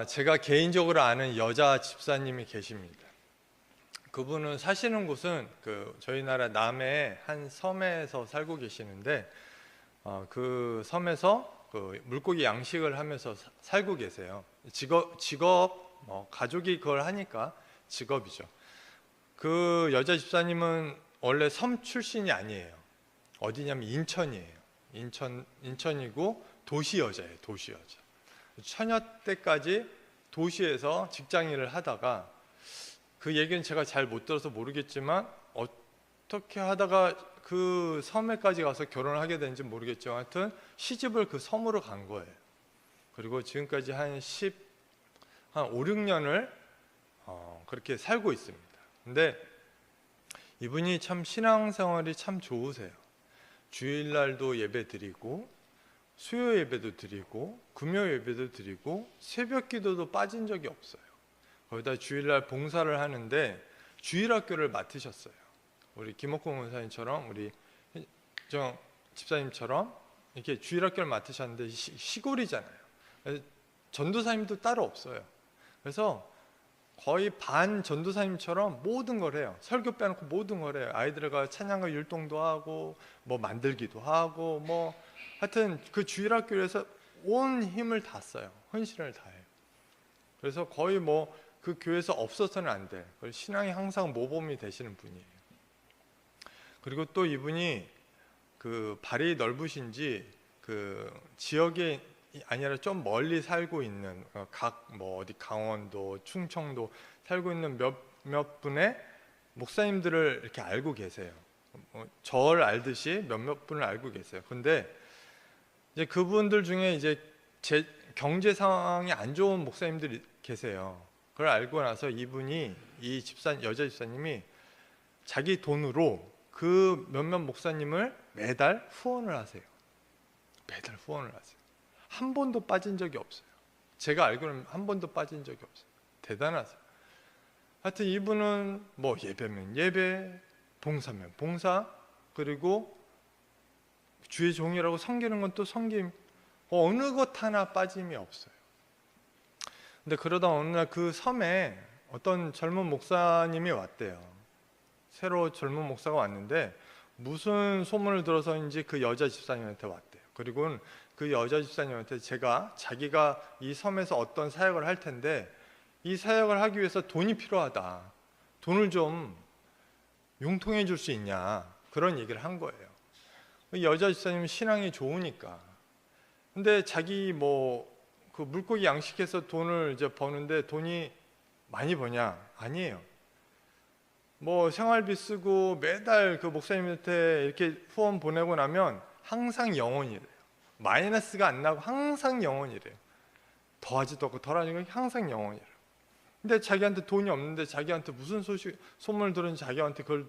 제가 개인적으로 아는 여자 집사님이 계십니다. 그분은 사시는 곳은 저희 나라 남해의 한 섬에서 살고 계시는데, 그 섬에서 물고기 양식을 하면서 살고 계세요. 가족이 그걸 하니까 직업이죠. 그 여자 집사님은 원래 섬 출신이 아니에요. 어디냐면 인천이에요. 인천이고 도시 여자예요. 도시 여자. 처녀 때까지 도시에서 직장 일을 하다가, 그 얘기는 제가 잘 못 들어서 모르겠지만 어떻게 하다가 그 섬에까지 가서 결혼을 하게 되는지 모르겠지만 하여튼 시집을 그 섬으로 간 거예요. 그리고 지금까지 한 5, 6년을 그렇게 살고 있습니다. 근데 이분이 참 신앙생활이 참 좋으세요. 주일날도 예배 드리고 수요 예배도 드리고 금요 예배도 드리고 새벽 기도도 빠진 적이 없어요. 거기다 주일날 봉사를 하는데 주일학교를 맡으셨어요. 우리 김옥공 원사님처럼, 우리 정 집사님처럼 이렇게 주일학교를 맡으셨는데 시골이잖아요. 전도사님도 따로 없어요. 그래서 거의 반 전도사님처럼 모든 걸 해요. 설교 빼놓고 모든 걸 해요. 아이들과 찬양과 율동도 하고 뭐 만들기도 하고 뭐 하여튼 그 주일학교에서 온 힘을 다 써요. 헌신을 다해요. 그래서 거의 뭐 그 교회에서 없어서는 안 돼. 신앙이 항상 모범이 되시는 분이에요. 그리고 또 이분이 발이 넓으신지 지역이 아니라 좀 멀리 살고 있는 어디 강원도, 충청도 살고 있는 몇 분의 목사님들을 이렇게 알고 계세요. 저를 알듯이 몇몇 분을 알고 계세요. 근데 이제 그분들 중에 이제 제 경제 상황이 안 좋은 목사님들이 계세요. 그걸 알고 나서 이분이 여자 집사님이 자기 돈으로 그 몇몇 목사님을 매달 후원을 하세요. 매달 후원을 하세요. 한 번도 빠진 적이 없어요. 제가 알고는 한 번도 빠진 적이 없어요. 대단하세요. 하여튼 이분은 뭐 예배면 예배, 봉사면 봉사, 그리고 주의 종이라고 섬기는 건 또 섬김, 어느 것 하나 빠짐이 없어요. 근데 그러다 어느 날 그 섬에 어떤 젊은 목사님이 왔대요. 새로 젊은 목사가 왔는데 무슨 소문을 들어서인지 그 여자 집사님한테 왔대요. 그리고 그 여자 집사님한테 자기가 이 섬에서 어떤 사역을 할 텐데 이 사역을 하기 위해서 돈이 필요하다. 돈을 좀 융통해 줄 수 있냐, 그런 얘기를 한 거예요. 여자 집사님은 신앙이 좋으니까. 근데 자기 그 물고기 양식해서 돈을 이제 버는데 돈이 많이 버냐? 아니에요. 생활비 쓰고 매달 그 목사님한테 이렇게 후원 보내고 나면 항상 영원이래요. 마이너스가 안 나고 항상 영원이래요. 더하지도 않고 덜하지도 않고 항상 영원이래요. 근데 자기한테 돈이 없는데 자기한테 무슨 소문을 들은지 자기한테 그걸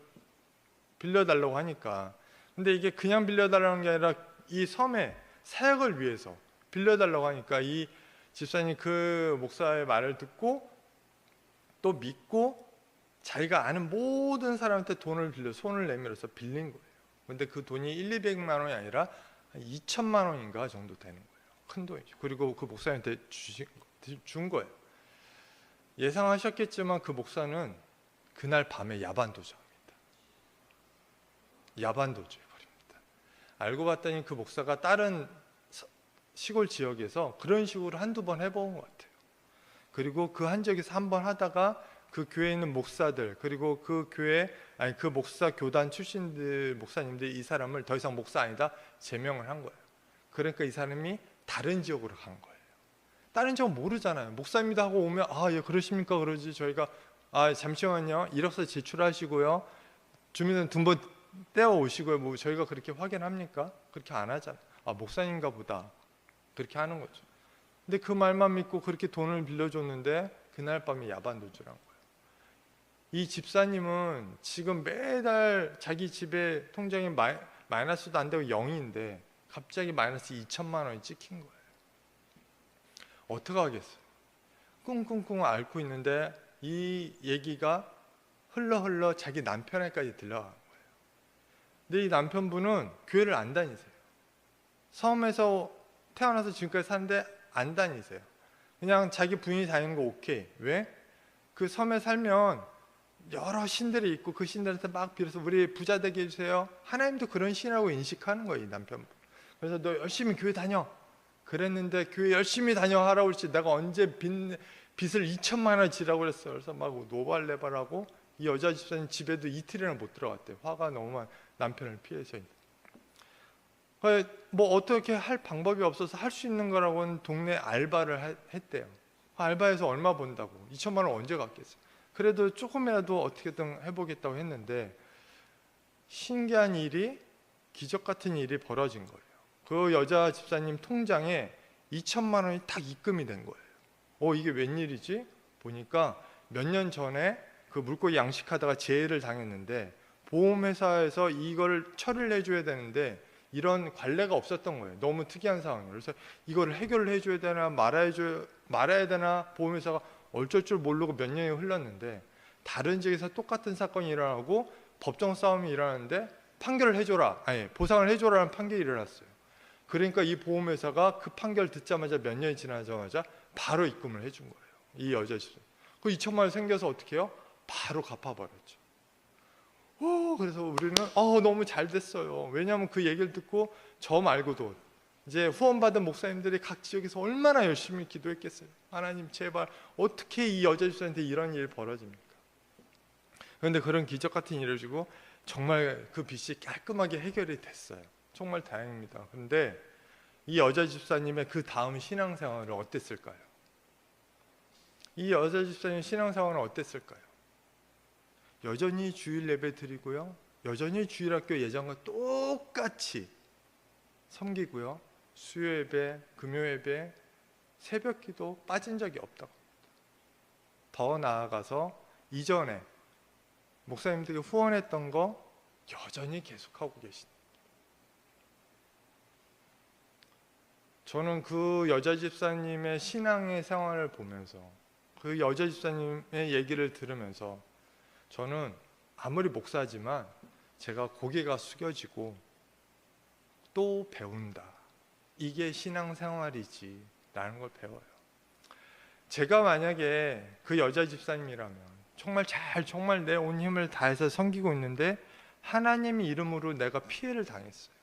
빌려달라고 하니까. 근데 이게 그냥 빌려달라는 게 아니라 이 섬에 사역을 위해서 빌려달라고 하니까 이 집사님이 그 목사의 말을 듣고 또 믿고 자기가 아는 모든 사람한테 돈을 손을 내밀어서 빌린 거예요. 근데 그 돈이 200만 원이 아니라 2천만 원인가 정도 되는 거예요. 큰 돈이죠. 그리고 그 목사한테 준 거예요. 예상하셨겠지만 그 목사는 그날 밤에 야반도주합니다. 야반도주해버립니다. 알고 봤더니 그 목사가 다른 시골 지역에서 그런 식으로 한두 번 해본 것 같아요. 그리고 그 한 적에서 한 번 하다가 그 교회에 있는 목사들, 그리고 그 목사 교단 출신들 목사님들이 이 사람을 더 이상 목사 아니다 제명을 한 거예요. 그러니까 이 사람이 다른 지역으로 간 거예요. 다른 지역은 모르잖아요. 목사입니다 하고 오면 예 그러십니까 그러지. 저희가 잠시만요, 이력서 제출하시고요, 주민등록번 떼어 오시고요, 저희가 그렇게 확인합니까? 그렇게 안 하잖아요. 목사님인가 보다, 그렇게 하는 거죠. 근데 그 말만 믿고 그렇게 돈을 빌려줬는데 그날 밤에 야반도주란 거예요. 이 집사님은 지금 매달 자기 집에 통장에 마이너스도 안 되고 0인데 갑자기 마이너스 2천만 원이 찍힌 거예요. 어떡하겠어요? 꿍꿍꿍 앓고 있는데 이 얘기가 흘러 자기 남편에까지 들려간 거예요. 근데 이 남편분은 교회를 안 다니세요. 섬에서 태어나서 지금까지 사는데 안 다니세요. 그냥 자기 부인이 다니는 거 오케이. 왜? 그 섬에 살면 여러 신들이 있고 그 신들한테 막 빌어서 우리 부자 되게 해주세요. 하나님도 그런 신이라고 인식하는 거예요, 이 남편분. 그래서 너 열심히 교회 다녀. 그랬는데 교회 열심히 다녀 하라고 했지 내가 언제 빚을 2천만 원 지라고 그랬어. 그래서 막 노발레발하고 이 여자 집사님 집에도 이틀이나 못 들어갔대요. 화가 너무 많아. 남편을 피해서. 뭐 어떻게 할 방법이 없어서 할 수 있는 거라고는 동네 알바를 했대요. 알바에서 얼마 번다고 2천만 원 언제 갚겠어요. 그래도 조금이라도 어떻게든 해보겠다고 했는데 신기한 일이, 기적 같은 일이 벌어진 거예요. 그 여자 집사님 통장에 2천만 원이 딱 입금이 된 거예요. 이게 웬일이지? 보니까 몇 년 전에 그 물고기 양식하다가 재해를 당했는데 보험회사에서 이걸 처리를 해줘야 되는데 이런 관례가 없었던 거예요. 너무 특이한 상황이에요. 그래서 이거를 해결을 해줘야 되나 말아야 되나 보험회사가 어쩔 줄 모르고 몇 년이 흘렀는데 다른 지역에서 똑같은 사건이 일어나고 법정 싸움이 일어나는데 판결을 해줘라, 아니 보상을 해줘라는 판결이 일어났어요. 그러니까 이 보험회사가 그 판결 듣자마자 몇 년이 지나자마자 바로 입금을 해준 거예요. 이 여자 집사. 그 2천만 원 생겨서 어떻게 해요? 바로 갚아버렸죠. 그래서 우리는 너무 잘 됐어요. 왜냐하면 그 얘기를 듣고 저 말고도 이제 후원받은 목사님들이 각 지역에서 얼마나 열심히 기도했겠어요. 하나님 제발 어떻게 이 여자 집사한테 이런 일이 벌어집니까? 그런데 그런 기적 같은 일을 주고 정말 그 빚이 깔끔하게 해결이 됐어요. 정말 다행입니다. 그런데 이 여자 집사님의 그 다음 신앙생활은 어땠을까요? 이 여자 집사님 신앙생활은 어땠을까요? 여전히 주일 예배 드리고요, 여전히 주일학교 예전과 똑같이 섬기고요, 수요 예배, 금요 예배, 새벽 기도 빠진 적이 없다고 합니다. 더 나아가서 이전에 목사님들이 후원했던 거 여전히 계속하고 계십니다. 저는 그 여자 집사님의 신앙의 생활을 보면서, 그 여자 집사님의 얘기를 들으면서 저는 아무리 목사지만 제가 고개가 숙여지고 또 배운다, 이게 신앙생활이지 라는 걸 배워요. 제가 만약에 그 여자 집사님이라면 정말 내 온 힘을 다해서 섬기고 있는데 하나님의 이름으로 내가 피해를 당했어요.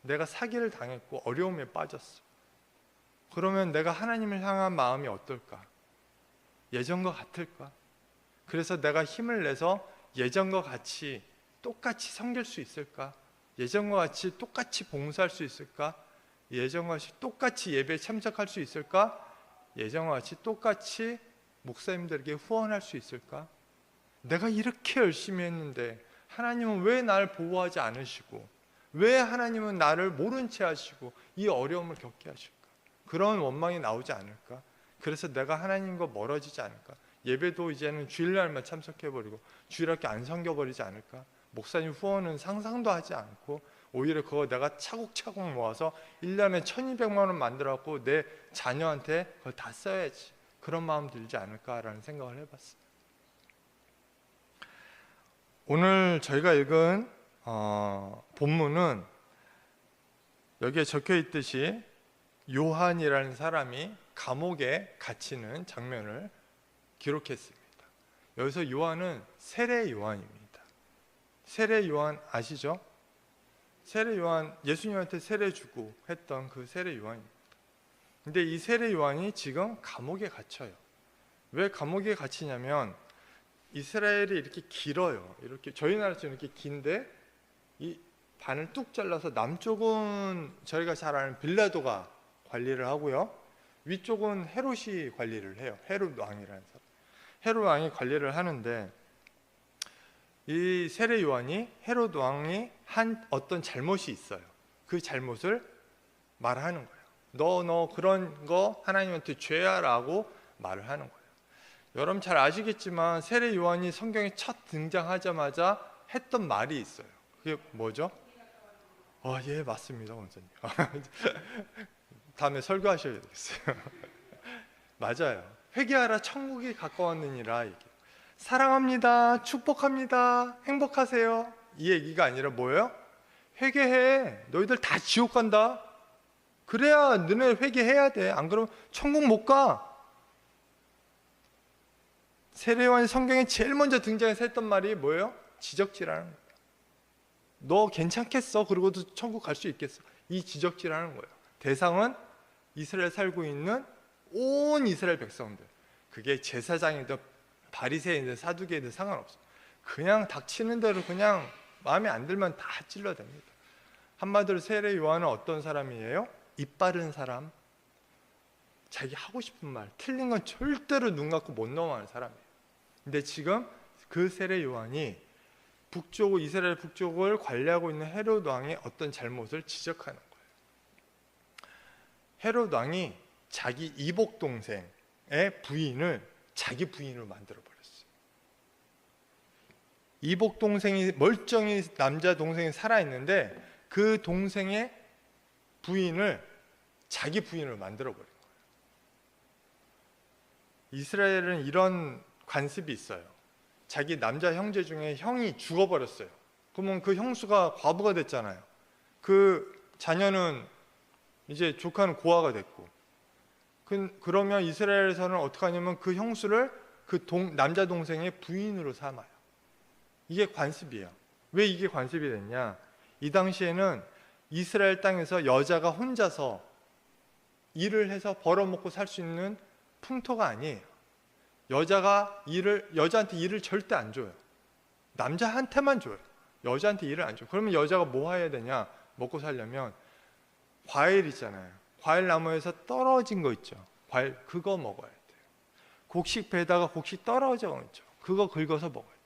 내가 사기를 당했고 어려움에 빠졌어. 그러면 내가 하나님을 향한 마음이 어떨까? 예전과 같을까? 그래서 내가 힘을 내서 예전과 같이 똑같이 섬길 수 있을까? 예전과 같이 똑같이 봉사할 수 있을까? 예전과 같이 똑같이 예배에 참석할 수 있을까? 예전과 같이 똑같이 목사님들에게 후원할 수 있을까? 내가 이렇게 열심히 했는데 하나님은 왜 나를 보호하지 않으시고, 왜 하나님은 나를 모른 채 하시고 이 어려움을 겪게 하실까? 그런 원망이 나오지 않을까? 그래서 내가 하나님과 멀어지지 않을까? 예배도 이제는 주일날만 참석해버리고 주일학교 안 섬겨버리지 않을까? 목사님 후원은 상상도 하지 않고 오히려 그거 내가 차곡차곡 모아서 1년에 1200만 원 만들어갖고 내 자녀한테 그걸 다 써야지, 그런 마음 들지 않을까라는 생각을 해봤어요. 오늘 저희가 읽은 본문은 여기에 적혀있듯이 요한이라는 사람이 감옥에 갇히는 장면을 기록했습니다. 여기서 요한은 세례 요한입니다. 세례 요한 아시죠? 세례 요한, 예수님한테 세례 주고 했던 그 세례 요한입니다. 근데 이 세례 요한이 지금 감옥에 갇혀요. 왜 감옥에 갇히냐면 이스라엘이 이렇게 길어요. 이렇게 저희 나라처럼 이렇게 긴데 이 반을 뚝 잘라서 남쪽은 저희가 잘 아는 빌라도가 관리를 하고요, 위쪽은 헤롯이 관리를 해요. 헤롯 왕이라는 사람. 헤롯 왕이 관리를 하는데 이 세례 요한이 헤롯 왕이 한 어떤 잘못이 있어요. 그 잘못을 말하는 거예요. 너 그런 거 하나님한테 죄야라고 말을 하는 거예요. 여러분 잘 아시겠지만 세례 요한이 성경에 첫 등장하자마자 했던 말이 있어요. 그게 뭐죠? 예, 맞습니다, 원사님. 다음에 설교하셔야 되겠어요. 맞아요. 회개하라, 천국이 가까웠느니라. 얘기해요. 사랑합니다, 축복합니다, 행복하세요, 이 얘기가 아니라 뭐예요? 회개해, 너희들 다 지옥 간다. 그래야 너네 회개해야 돼. 안 그러면 천국 못 가. 세례 요한이 성경에 제일 먼저 등장해서 했던 말이 뭐예요? 지적질하는 거예요. 너 괜찮겠어? 그러고도 천국 갈 수 있겠어? 이 지적질하는 거예요. 대상은 이스라엘 살고 있는 온 이스라엘 백성들. 그게 제사장이든 바리새인이든 사두개이든 상관없어. 그냥 닥치는 대로 그냥 마음에 안 들면 다 찔러댑니다. 한마디로 세례 요한은 어떤 사람이에요? 입 바른 사람, 자기 하고 싶은 말, 틀린 건 절대로 눈 감고 못 넘어가는 사람이에요. 근데 지금 그 세례 요한이 이스라엘 북쪽을 관리하고 있는 헤롯 왕의 어떤 잘못을 지적하는 거예요. 헤롯 왕이 자기 이복 동생의 부인을 자기 부인으로 만들어 버렸어요. 이복 동생이 멀쩡히 남자 동생이 살아 있는데 그 동생의 부인을 자기 부인으로 만들어 버린 거예요. 이스라엘은 이런 관습이 있어요. 자기 남자 형제 중에 형이 죽어버렸어요. 그러면 그 형수가 과부가 됐잖아요. 그 자녀는 이제 조카는 고아가 됐고, 그러면 이스라엘에서는 어떻게 하냐면 그 형수를 그 남자 동생의 부인으로 삼아요. 이게 관습이에요. 왜 이게 관습이 됐냐? 이 당시에는 이스라엘 땅에서 여자가 혼자서 일을 해서 벌어먹고 살 수 있는 풍토가 아니에요. 여자한테 일을 절대 안 줘요. 남자한테만 줘요. 여자한테 일을 안 줘요. 그러면 여자가 뭐 해야 되냐? 먹고 살려면 과일 있잖아요. 과일 나무에서 떨어진 거 있죠. 과일 그거 먹어야 돼요. 곡식 배다가 곡식 떨어져 있죠. 그거 긁어서 먹어야 돼요.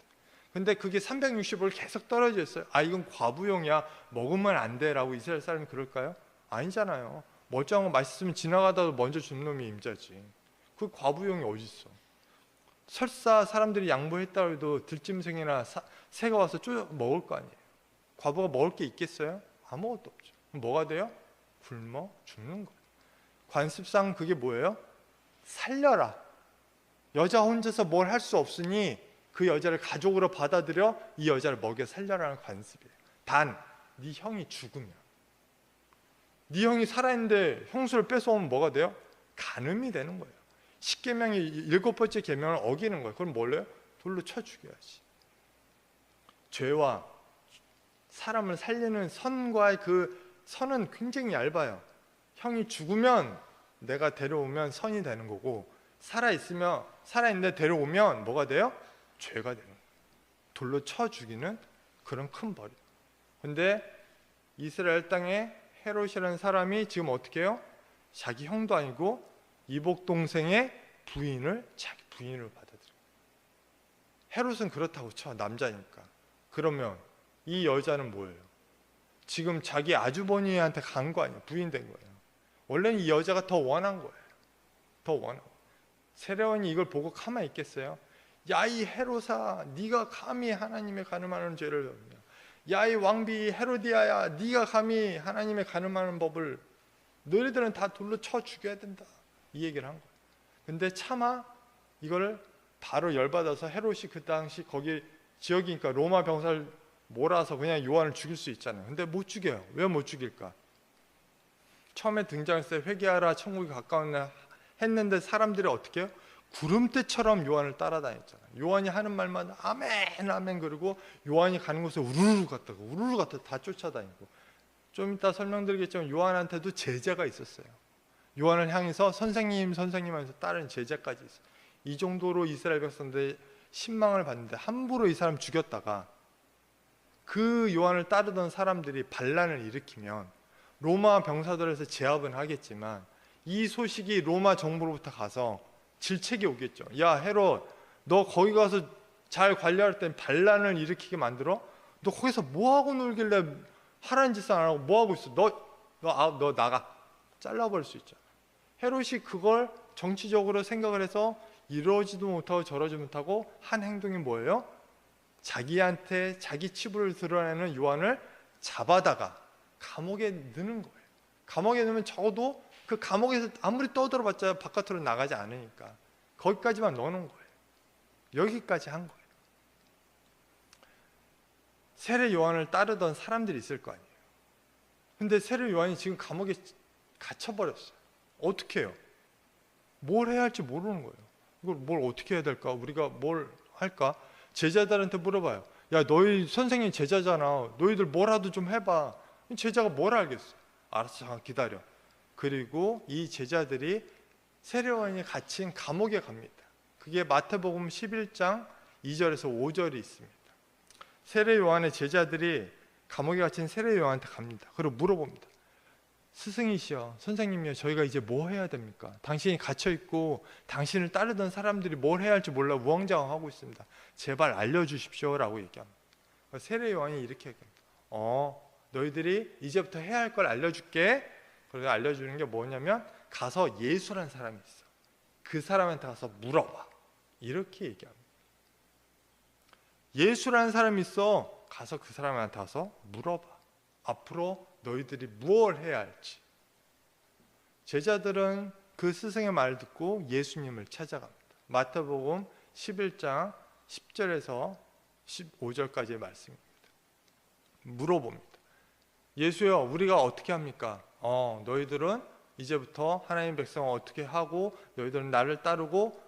근데 그게 365일 계속 떨어져 있어요. 아, 이건 과부용이야. 먹으면 안 돼라고 이스라엘 사람이 그럴까요? 아니잖아요. 멀쩡한 거 맛있으면 지나가다가 먼저 준 놈이 임자지. 그 과부용이 어디 있어? 설사 사람들이 양보했다 해도 들짐승이나 새가 와서 쪼여 먹을 거 아니에요. 과부가 먹을 게 있겠어요? 아무것도 없죠. 그럼 뭐가 돼요? 굶어 죽는 거예요. 관습상 그게 뭐예요? 살려라. 여자 혼자서 뭘 할 수 없으니 그 여자를 가족으로 받아들여 이 여자를 먹여 살려라는 관습이에요. 단, 네 형이 죽으면, 네 형이 살아있는데 형수를 뺏어오면 뭐가 돼요? 간음이 되는 거예요. 10계명이 7번째 계명을 어기는 거예요. 그럼 뭘래요? 돌로 쳐 죽여야지. 죄와 사람을 살리는 선과의 그 선은 굉장히 얇아요. 형이 죽으면 내가 데려오면 선이 되는 거고, 살아있는데 데려오면 뭐가 돼요? 죄가 되는 거예요. 돌로 쳐 죽이는 그런 큰 벌이에요. 근데 이스라엘 땅에 헤롯이라는 사람이 지금 어떻게 해요? 자기 형도 아니고 이복 동생의 부인을 자기 부인으로 받아들여요. 헤롯은 그렇다고 쳐, 남자니까. 그러면 이 여자는 뭐예요? 지금 자기 아주버니한테 간 거 아니에요? 부인된 거예요. 원래는 이 여자가 더 원한 거예요. 더 원하고. 세례원이 이걸 보고 가만히 있겠어요? 야, 이 헤롯아, 네가 감히 하나님의 간음하는 죄를 범냐? 야, 이 왕비 헤로디아야, 네가 감히 하나님의 간음하는 법을, 너희들은 다 돌로 쳐 죽여야 된다. 이 얘기를 한 거예요. 근데 차마 이거를 바로 열받아서 헤롯이 그 당시 거기 지역이니까 로마 병사를 몰아서 그냥 요한을 죽일 수 있잖아요. 근데 못 죽여요. 왜 못 죽일까? 처음에 등장했을 때 회개하라, 천국이 가까웠네 했는데 사람들이 어떻게 해요? 구름대처럼 요한을 따라다녔잖아요. 요한이 하는 말만 아멘 아멘 그러고 요한이 가는 곳에 우르르 갔다가 다 쫓아다니고. 좀 이따 설명드리겠지만 요한한테도 제자가 있었어요. 요한을 향해서 선생님 하면서 따르는 제자까지 있어요. 이 정도로 이스라엘 백성들이 신망을 받는데 함부로 이 사람 죽였다가 그 요한을 따르던 사람들이 반란을 일으키면 로마 병사들에서 제압은 하겠지만 이 소식이 로마 정부로부터 가서 질책이 오겠죠. 야, 헤롯, 너 거기 가서 잘 관리할 땐 반란을 일으키게 만들어? 너 거기서 뭐하고 놀길래 하라는 짓을 안 하고 뭐하고 있어? 너 나가. 잘라버릴 수 있죠. 헤롯이 그걸 정치적으로 생각을 해서 이러지도 못하고 저러지 못하고 한 행동이 뭐예요? 자기한테 자기 치부를 드러내는 요한을 잡아다가 감옥에 넣는 거예요. 감옥에 넣으면 적어도 그 감옥에서 아무리 떠들어봤자 바깥으로 나가지 않으니까 거기까지만 넣어놓은 거예요. 여기까지 한 거예요. 세례 요한을 따르던 사람들이 있을 거 아니에요. 근데 세례 요한이 지금 감옥에 갇혀버렸어요. 어떻게 해요? 뭘 해야 할지 모르는 거예요. 이걸 뭘 어떻게 해야 될까? 우리가 뭘 할까? 제자들한테 물어봐요. 야, 너희 선생님 제자잖아. 너희들 뭐라도 좀 해봐. 제자가 뭘 알겠어? 알았어, 잠깐 기다려. 그리고 이 제자들이 세례요한이 갇힌 감옥에 갑니다. 그게 마태복음 11장 2절에서 5절이 있습니다. 세례요한의 제자들이 감옥에 갇힌 세례요한한테 갑니다. 그리고 물어봅니다. 스승이시여, 선생님이여, 저희가 이제 뭐 해야 됩니까? 당신이 갇혀있고 당신을 따르던 사람들이 뭘 해야 할지 몰라 우왕좌왕하고 있습니다. 제발 알려주십시오 라고 얘기합니다. 세례요한이 이렇게 얘기합니다. 너희들이 이제부터 해야 할 걸 알려줄게. 그래서 알려주는 게 뭐냐면 가서 예수라는 사람이 있어. 그 사람한테 가서 물어봐. 이렇게 얘기합니다. 예수라는 사람이 있어. 가서 그 사람한테 가서 물어봐. 앞으로 너희들이 무엇을 해야 할지. 제자들은 그 스승의 말을 듣고 예수님을 찾아갑니다. 마태복음 11장 10절에서 15절까지의 말씀입니다. 물어봅니다. 예수여, 우리가 어떻게 합니까? 너희들은 이제부터 하나님 백성을 어떻게 하고 너희들은 나를 따르고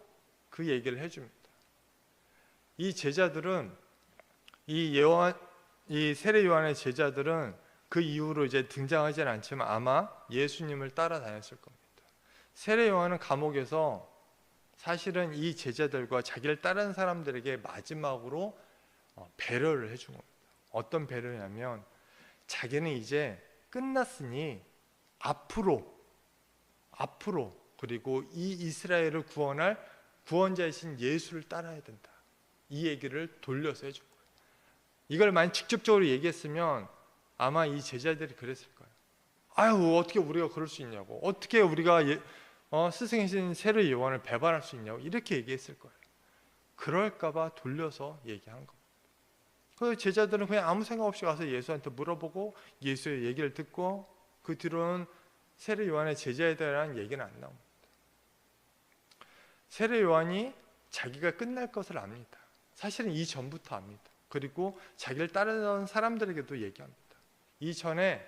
그 얘기를 해줍니다. 이 제자들은 이 세례 요한의 제자들은 그 이후로 이제 등장하지는 않지만 아마 예수님을 따라다녔을 겁니다. 세례 요한은 감옥에서 사실은 이 제자들과 자기를 따르는 사람들에게 마지막으로 배려를 해준 겁니다. 어떤 배려냐면 자기는 이제 끝났으니 앞으로 그리고 이 이스라엘을 구원할 구원자이신 예수를 따라야 된다. 이 얘기를 돌려서 해준 거예요. 이걸 만약 직접적으로 얘기했으면 아마 이 제자들이 그랬을 거예요. 아유, 어떻게 우리가 그럴 수 있냐고, 어떻게 우리가 스승이신 세례 요한을 배반할 수 있냐고 이렇게 얘기했을 거예요. 그럴까봐 돌려서 얘기한 겁니다. 그래서 제자들은 그냥 아무 생각 없이 가서 예수한테 물어보고 예수의 얘기를 듣고 그 뒤로는 세례 요한의 제자에 대한 얘기는 안 나옵니다. 세례 요한이 자기가 끝날 것을 압니다. 사실은 이전부터 압니다. 그리고 자기를 따르던 사람들에게도 얘기합니다. 이전에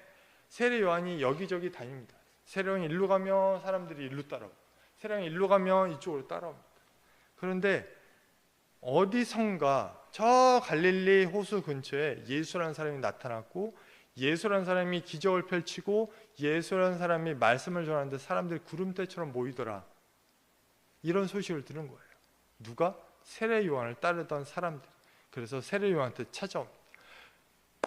세례 요한이 여기저기 다닙니다. 세례 요한이 일로 가면 사람들이 일로 따라오고, 세례 요한이 일로 가면 이쪽으로 따라옵니다. 그런데 어디선가 저 갈릴리 호수 근처에 예수라는 사람이 나타났고, 예수라는 사람이 기적을 펼치고, 예수라는 사람이 말씀을 전하는데 사람들이 구름대처럼 모이더라. 이런 소식을 들은 거예요. 누가? 세례 요한을 따르던 사람들. 그래서 세례 요한한테 찾아옵니다.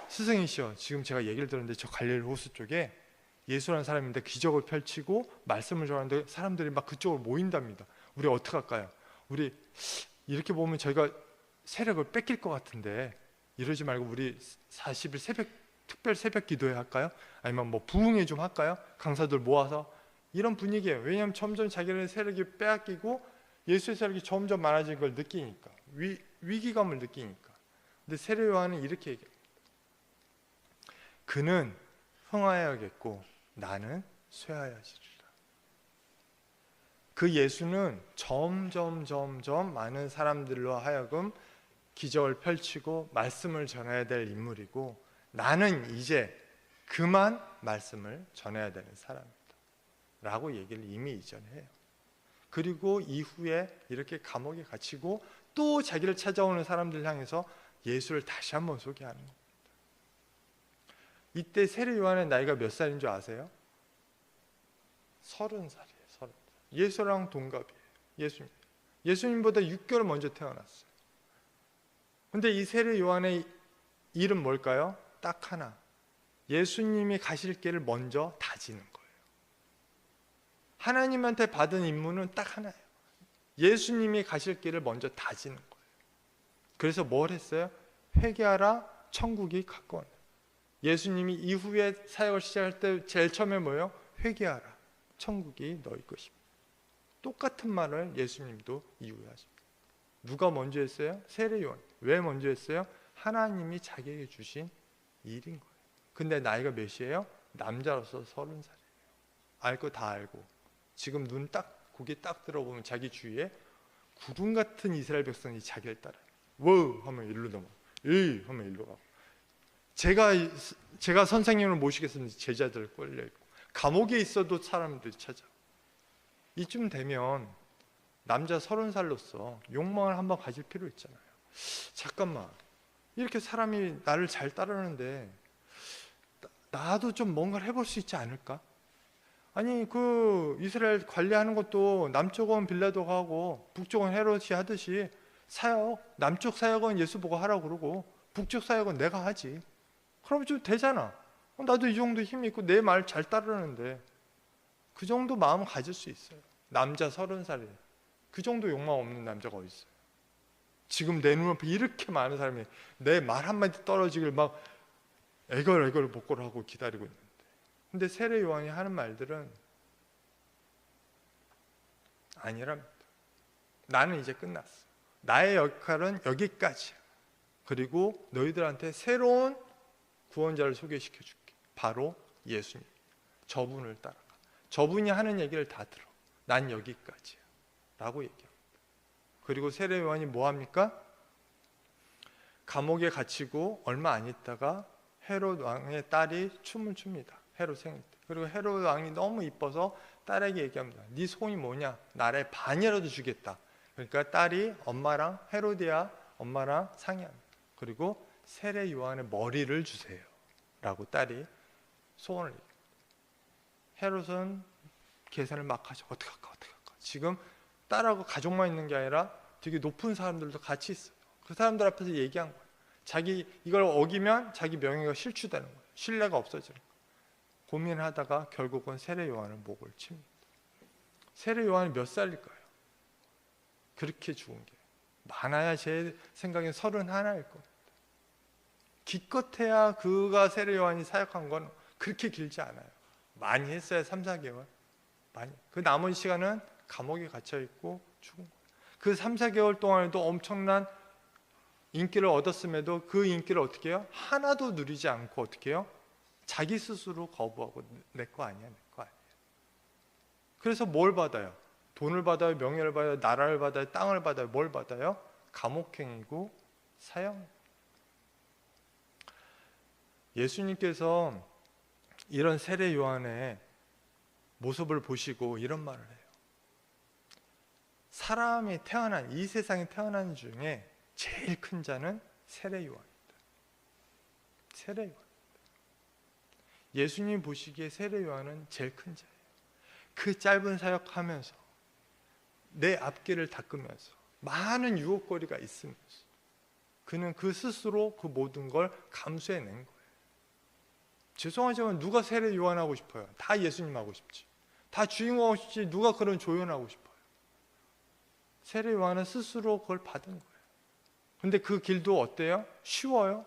스승이시여, 지금 제가 얘기를 들었는데 저 갈릴리 호수 쪽에 예수라는 사람인데 기적을 펼치고 말씀을 전하는데 사람들이 막 그쪽으로 모인답니다. 우리 어떻게 할까요? 우리 이렇게 보면 저희가 세력을 뺏길 것 같은데 이러지 말고 우리 40일 특별 새벽 기도회 할까요? 아니면 뭐 부흥회 좀 할까요? 강사들 모아서. 이런 분위기예요. 왜냐하면 점점 자기를 세력이 빼앗기고 예수의 세력이 점점 많아지는 걸 느끼니까, 위기감을 느끼니까. 근데 세례 요한은 이렇게 얘기해요. 그는 흥하여야겠고 나는 쇠하여지리라. 그 예수는 점점 많은 사람들로 하여금 기적을 펼치고 말씀을 전해야 될 인물이고, 나는 이제 그만 말씀을 전해야 되는 사람이다 라고 얘기를 이미 이전에 해요. 그리고 이후에 이렇게 감옥에 갇히고 또 자기를 찾아오는 사람들 향해서 예수를 다시 한번 소개하는 겁니다. 이때 세례 요한의 나이가 몇 살인 줄 아세요? 30살이에요. 30살. 예수랑 동갑이에요. 예수님보다 6개월 먼저 태어났어요. 근데 이 세례 요한의 일은 뭘까요? 딱 하나. 예수님이 가실 길을 먼저 다지는 거예요. 하나님한테 받은 임무는 딱 하나예요. 예수님이 가실 길을 먼저 다지는 거예요. 그래서 뭘 했어요? 회개하라, 천국이 가까웠다. 예수님이 이후에 사역을 시작할 때 제일 처음에 뭐예요? 회개하라, 천국이 너희 것입니다. 똑같은 말을 예수님도 이후에 하십니다. 누가 먼저 했어요? 세례 요한. 왜 먼저 했어요? 하나님이 자기에게 주신 일인 거예요. 근데 나이가 몇이에요? 남자로서 30살이에요. 알 거 다 알고, 지금 고개 딱 들어보면 자기 주위에 구름 같은 이스라엘 백성이 자기를 따라요. 워 하면 일로 넘어, 이 하면 일로 가고. 제가 선생님을 모시겠습니다. 제자들 꼴려 있고, 감옥에 있어도 사람들이 찾아. 이쯤 되면 남자 30살로서 욕망을 한번 가질 필요 있잖아요. 잠깐만, 이렇게 사람이 나를 잘 따르는데 나도 좀 뭔가를 해볼 수 있지 않을까? 아니, 그 이스라엘 관리하는 것도 남쪽은 빌라도가 하고 북쪽은 헤롯이 하듯이 사역, 남쪽 사역은 예수 보고 하라고 그러고 북쪽 사역은 내가 하지. 그럼 좀 되잖아. 나도 이 정도 힘이 있고 내 말 잘 따르는데. 그 정도 마음 가질 수 있어요. 남자 30살에 그 정도 욕망 없는 남자가 어디 있어요? 지금 내 눈앞에 이렇게 많은 사람이 내 말 한마디 떨어지길 막 애걸애걸 복고를 하고 기다리고 있는데, 근데 세례 요한이 하는 말들은 아니랍니다. 나는 이제 끝났어. 나의 역할은 여기까지야. 그리고 너희들한테 새로운 구원자를 소개시켜 줄게. 바로 예수님. 저분을 따라가. 저분이 하는 얘기를 다 들어. 난 여기까지야 라고 얘기합니다. 그리고 세례 요한이 뭐 합니까? 감옥에 갇히고 얼마 안 있다가 헤롯 왕의 딸이 춤을 춥니다. 헤롯 생일 때. 그리고 헤롯 왕이 너무 이뻐서 딸에게 얘기합니다. 네 소원이 뭐냐? 나라의 반이라도 주겠다. 그러니까 딸이 엄마랑, 헤로디아 엄마랑 상의합니다. 그리고 세례 요한의 머리를 주세요 라고 딸이 소원을 얘기합니다. 헤롯은 계산을 막 하죠. 어떻게 할까? 지금 딸하고 가족만 있는 게 아니라 되게 높은 사람들도 같이 있어요. 그 사람들 앞에서 얘기한 거예요. 자기 이걸 어기면 자기 명예가 실추되는 거예요. 신뢰가 없어지는 거예요. 고민하다가 결국은 세례 요한을 목을 칩니다. 세례 요한이 몇 살일까요? 그렇게 죽은 게 많아야 제 생각엔 31일 겁니다. 기껏해야 그가 세례 요한이 사역한 건 그렇게 길지 않아요. 많이 했어야 3, 4개월. 많이. 그 남은 시간은 감옥에 갇혀 있고 죽은 거예요. 그 3, 4개월 동안에도 엄청난 인기를 얻었음에도 그 인기를 어떻게 해요? 하나도 누리지 않고 어떻게 해요? 자기 스스로 거부하고 내 거 아니야, 내 거 아니야. 그래서 뭘 받아요? 돈을 받아요, 명예를 받아요, 나라를 받아요, 땅을 받아요. 뭘 받아요? 감옥행이고 사형. 예수님께서 이런 세례 요한의 모습을 보시고 이런 말을 해요. 사람이 태어난, 이 세상에 태어난 중에 제일 큰 자는 세례 요한이다. 세례 요한. 예수님 보시기에 세례 요한은 제일 큰 자예요. 그 짧은 사역하면서 내 앞길을 닦으면서 많은 유혹거리가 있으면서 그는 그 스스로 그 모든 걸 감수해낸 거예요. 죄송하지만 누가 세례 요한 하고 싶어요? 다 예수님 하고 싶지. 다 주인공 하고 싶지. 누가 그런 조연하고 싶어요? 세례 요한은 스스로 그걸 받은 거예요. 근데 그 길도 어때요? 쉬워요?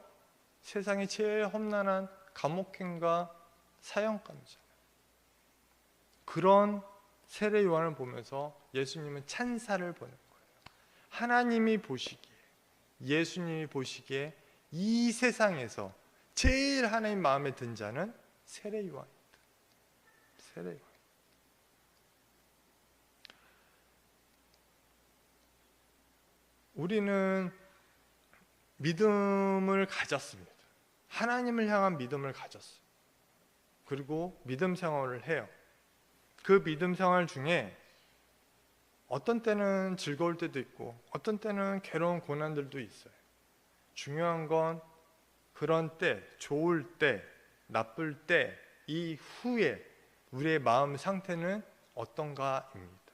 세상에 제일 험난한 감옥행과 사형감이잖아요. 그런 세례 요한을 보면서 예수님은 찬사를 보낸 거예요. 하나님이 보시기에, 예수님이 보시기에 이 세상에서 제일 하나님 마음에 든 자는 세례 요한입니다. 세례 요한. 우리는 믿음을 가졌습니다. 하나님을 향한 믿음을 가졌어요. 그리고 믿음 생활을 해요. 그 믿음 생활 중에 어떤 때는 즐거울 때도 있고 어떤 때는 괴로운 고난들도 있어요. 중요한 건 그런 때, 좋을 때, 나쁠 때 이후에 우리의 마음 상태는 어떤가입니다.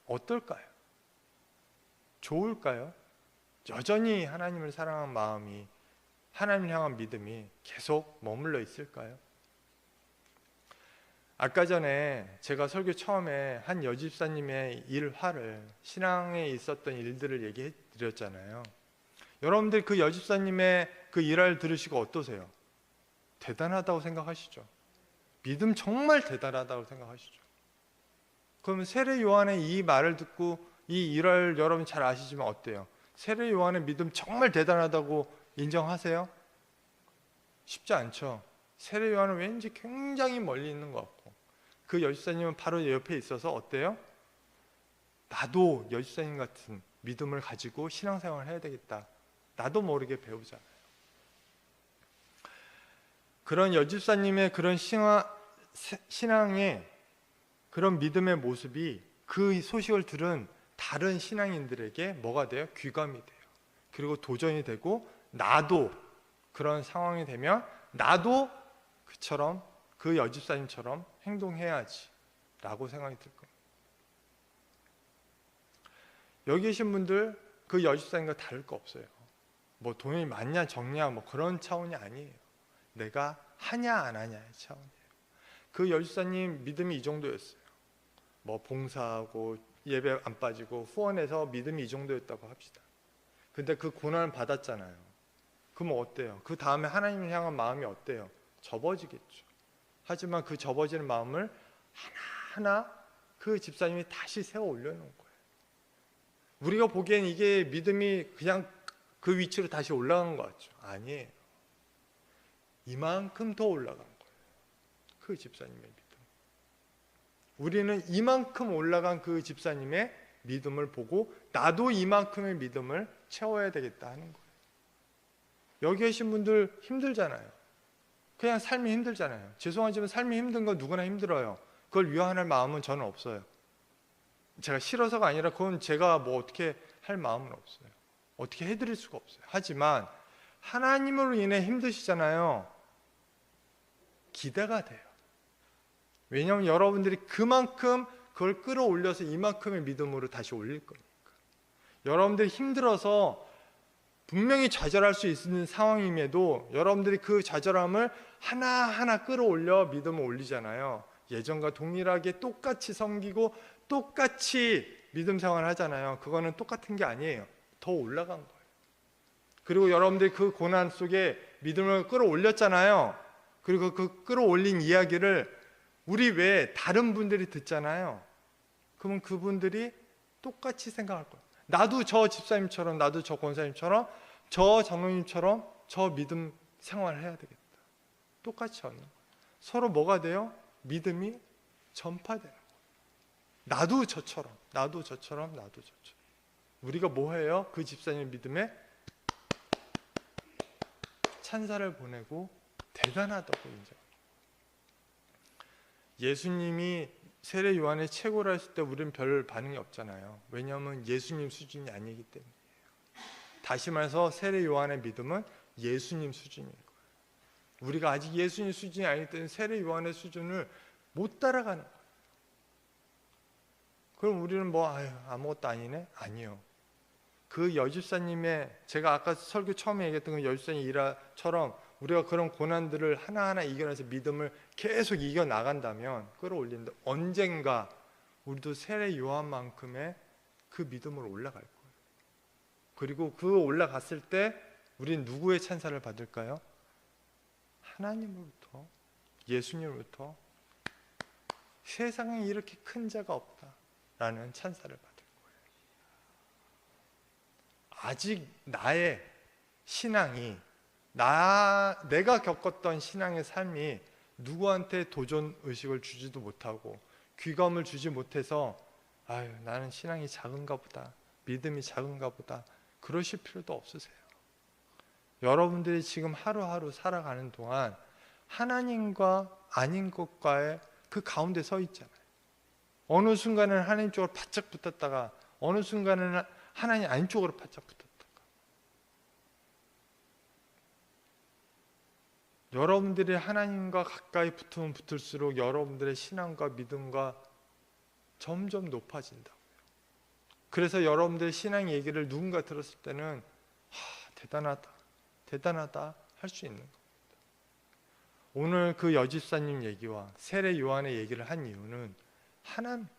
어떨까요? 좋을까요? 여전히 하나님을 사랑하는 마음이, 하나님을 향한 믿음이 계속 머물러 있을까요? 아까 전에 제가 설교 처음에 한 여집사님의 일화를, 신앙에 있었던 일들을 얘기해 드렸잖아요. 여러분들 그 여집사님의 그 일화를 들으시고 어떠세요? 대단하다고 생각하시죠? 믿음 정말 대단하다고 생각하시죠? 그럼 세례 요한의 이 말을 듣고 이 일화를 여러분 잘 아시지만 어때요? 세례 요한의 믿음 정말 대단하다고 인정하세요? 쉽지 않죠. 세례 요한은 왠지 굉장히 멀리 있는 것 같고 그 여집사님은 바로 옆에 있어서 어때요? 나도 여집사님 같은 믿음을 가지고 신앙생활을 해야 되겠다. 나도 모르게 배우잖아요. 그런 여집사님의 그런 신앙의 그런 믿음의 모습이 그 소식을 들은 다른 신앙인들에게 뭐가 돼요? 귀감이 돼요. 그리고 도전이 되고 나도 그런 상황이 되면 나도 그처럼 그 여집사님처럼 행동해야지 라고 생각이 들 거예요. 여기 계신 분들 그 여집사님과 다를 거 없어요. 뭐 돈이 많냐 적냐 뭐 그런 차원이 아니에요. 내가 하냐 안 하냐의 차원이에요. 그 여집사님 믿음이 이 정도였어요. 뭐 봉사하고 예배 안 빠지고 후원해서 믿음이 이 정도였다고 합시다. 근데 그 고난을 받았잖아요. 그럼 어때요? 그 다음에 하나님을 향한 마음이 어때요? 접어지겠죠. 하지만 그 접어지는 마음을 하나하나 그 집사님이 다시 세워 올려놓은 거예요. 우리가 보기엔 이게 믿음이 그냥 그 위치로 다시 올라간 것 같죠? 아니에요. 이만큼 더 올라간 거예요. 그 집사님의 믿음. 우리는 이만큼 올라간 그 집사님의 믿음을 보고 나도 이만큼의 믿음을 채워야 되겠다 하는 거예요. 여기 계신 분들 힘들잖아요. 그냥 삶이 힘들잖아요. 죄송하지만 삶이 힘든 건 누구나 힘들어요. 그걸 위안할 마음은 저는 없어요. 제가 싫어서가 아니라 그건 제가 뭐 어떻게 할 마음은 없어요. 어떻게 해드릴 수가 없어요. 하지만 하나님으로 인해 힘드시잖아요. 기대가 돼요. 왜냐하면 여러분들이 그만큼 그걸 끌어올려서 이만큼의 믿음으로 다시 올릴 거니까. 여러분들이 힘들어서 분명히 좌절할 수 있는 상황임에도 여러분들이 그 좌절함을 하나하나 끌어올려 믿음을 올리잖아요. 예전과 동일하게 똑같이 섬기고 똑같이 믿음 생활을 하잖아요. 그거는 똑같은 게 아니에요. 더 올라간 거예요. 그리고 여러분들이 그 고난 속에 믿음을 끌어올렸잖아요. 그리고 그 끌어올린 이야기를 우리 외에 다른 분들이 듣잖아요. 그러면 그분들이 똑같이 생각할 거예요. 나도 저 집사님처럼, 나도 저 권사님처럼, 저 장로님처럼 저 믿음 생활을 해야 되겠다. 똑같이 하는 거예요. 서로 뭐가 돼요? 믿음이 전파되는 거예요. 나도 저처럼, 나도 저처럼, 나도 저처럼. 우리가 뭐 해요? 그 집사님 믿음에 찬사를 보내고 대단하다고 인정합니다. 예수님이 세례 요한의 최고라 했을 때 우리는 별 반응이 없잖아요. 왜냐하면 예수님 수준이 아니기 때문이에요. 다시 말해서 세례 요한의 믿음은 예수님 수준인 거예요. 우리가 아직 예수님 수준이 아니기 때문에 세례 요한의 수준을 못 따라가는 거예요. 그럼 우리는 뭐 아무것도 아니네? 아니요. 그 여집사님의, 제가 아까 설교 처음에 얘기했던 그 여집사님 일화처럼 우리가 그런 고난들을 하나하나 이겨내서 믿음을 계속 이겨나간다면, 끌어올린다, 언젠가 우리도 세례 요한만큼의 그 믿음으로 올라갈 거예요. 그리고 그 올라갔을 때 우리는 누구의 찬사를 받을까요? 하나님으로부터, 예수님으로부터 세상에 이렇게 큰 자가 없다라는 찬사를 받을 거예요. 아직 나의 신앙이, 내가 겪었던 신앙의 삶이 누구한테 도전 의식을 주지도 못하고 귀감을 주지 못해서 나는 신앙이 작은가 보다, 믿음이 작은가 보다, 그러실 필요도 없으세요. 여러분들이 지금 하루하루 살아가는 동안 하나님과 아닌 것과의 그 가운데 서 있잖아요. 어느 순간에는 하나님 쪽으로 바짝 붙었다가 어느 순간에는 하나님 아닌 쪽으로 바짝 붙었다가. 여러분들이 하나님과 가까이 붙으면 붙을수록 여러분들의 신앙과 믿음과 점점 높아진다고요. 그래서 여러분들의 신앙 얘기를 누군가 들었을 때는 대단하다, 대단하다 할 수 있는 겁니다. 오늘 그 여집사님 얘기와 세례 요한의 얘기를 한 이유는 하나입니다.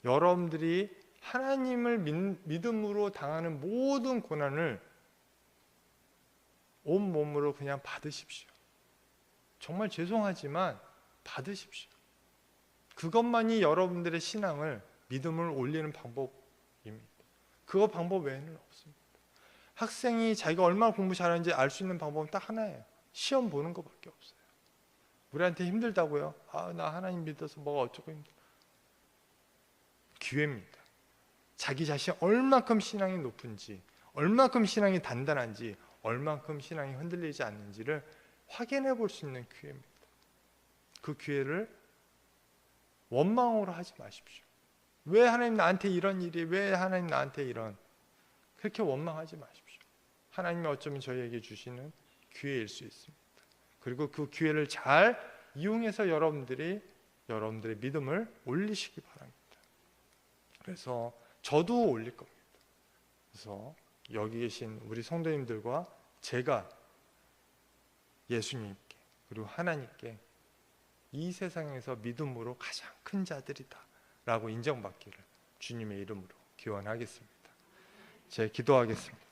여러분들이 하나님을 믿음으로 당하는 모든 고난을 온몸으로 그냥 받으십시오. 정말 죄송하지만 받으십시오. 그것만이 여러분들의 신앙을, 믿음을 올리는 방법입니다. 그거 방법 외에는 없습니다. 학생이 자기가 얼마나 공부 잘하는지 알 수 있는 방법은 딱 하나예요. 시험 보는 것밖에 없어요. 우리한테 힘들다고요? 나 하나님 믿어서 뭐가 어쩌고 힘들어. 기회입니다. 자기 자신 얼만큼 신앙이 높은지, 얼만큼 신앙이 단단한지, 얼만큼 신앙이 흔들리지 않는지를 확인해 볼 수 있는 기회입니다. 그 기회를 원망으로 하지 마십시오. 왜 하나님 나한테 이런 일이, 왜 하나님 나한테 이런, 그렇게 원망하지 마십시오. 하나님이 어쩌면 저희에게 주시는 기회일 수 있습니다. 그리고 그 기회를 잘 이용해서 여러분들의 믿음을 올리시기 바랍니다. 그래서 저도 올릴 겁니다. 그래서 여기 계신 우리 성도님들과 제가 예수님께 그리고 하나님께 이 세상에서 믿음으로 가장 큰 자들이다 라고 인정받기를 주님의 이름으로 기원하겠습니다. 제 기도하겠습니다.